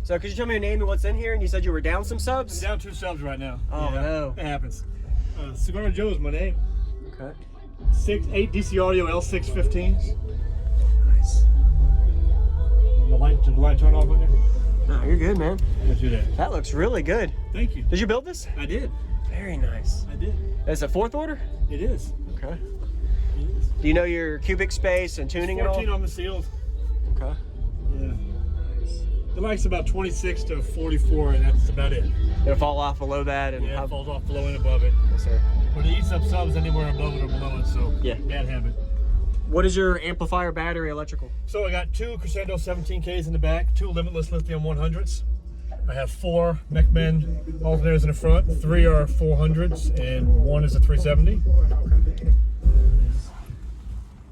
So could you tell me your name and what's in here? And you said you were down some subs? I'm down 2 subs right now. Oh, yeah, no. It happens. Cigar Joe is my name. Okay. 8 DC Audio L615s. Nice. Did the light turn off on you? No, you're good, man. Let's do that. That looks really good. Thank you. Did you build this? I did. Very nice. I did. It's a 4th order? It is. Okay. It is. Do you know your cubic space and tuning and all? 14 on the seals. Okay. Yeah. The mic's about 26 to 44, and that's about it. It'll fall off below that, and Yeah, it falls off below and above it. Yes, sir. But it eats up subs anywhere above it or below it, so yeah, bad habit. What is your amplifier, battery, electrical? So I got 2 Crescendo 17Ks in the back, 2 Limitless Lithium 100s. I have 4 Mechman alternators in the front, 3 are 400s, and 1 is a 370.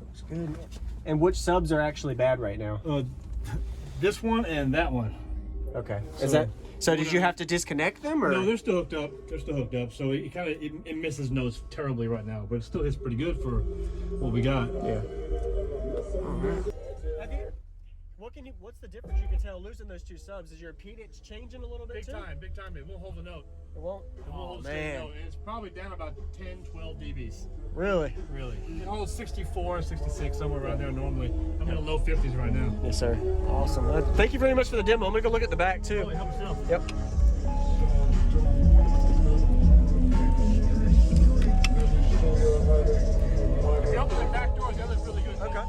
Looks good. And which subs are actually bad right now? This one and that one. Okay. So did you have to disconnect them, or? No, they're still hooked up. They're still hooked up. So it kind of it misses notes terribly right now, but it still hits pretty good for what we got. Yeah. What's the difference you can tell losing those 2 subs? Is your impedance changing a little bit too? Big time. It won't hold the note. It won't? It won't hold man. the note. It's probably down about 10, 12 dBs. Really? Really. It holds 64, 66, somewhere around there normally. I'm in the low 50s right now. Yes, sir. Awesome. Thank you very much for the demo. I'm going to go look at the back too. Help yourself. Yep. The other back doors, the other's really good. Okay.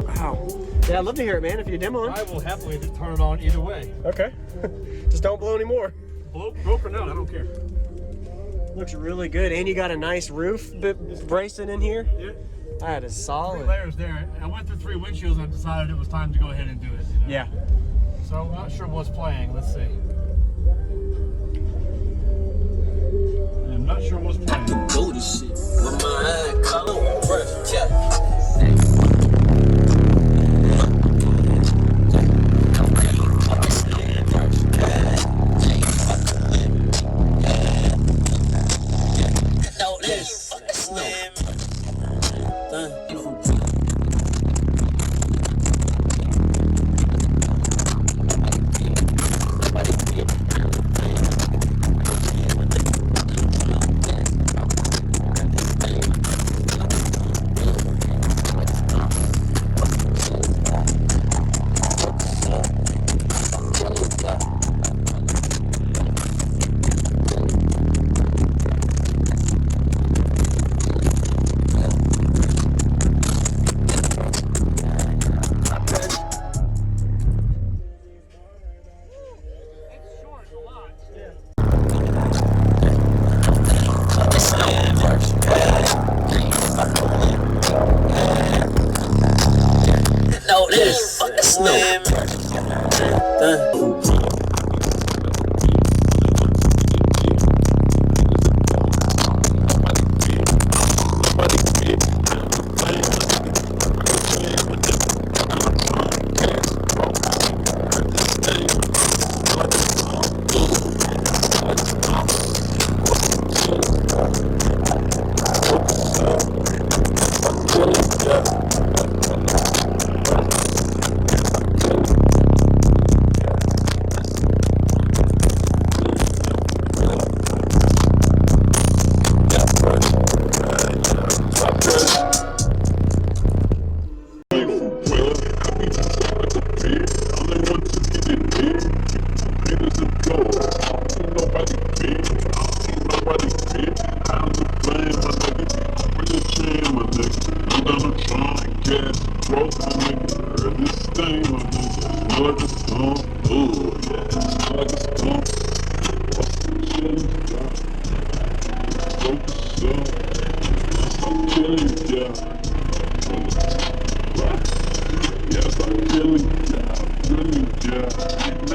Wow. Yeah, I'd love to hear it, man, if you're demoing. I will happily turn it on either way. Okay. Just don't blow anymore. Broke or not, I don't care. Looks really good. And you got a nice roof bracing in here. Yeah. That is solid. 3 layers there. I went through 3 windshields and I decided it was time to go ahead and do it. You know? Yeah. So I'm not sure what's playing. Let's see. I'm not sure what's playing. Do this shit. My mind calm, bruh, yeah.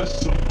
Crescendo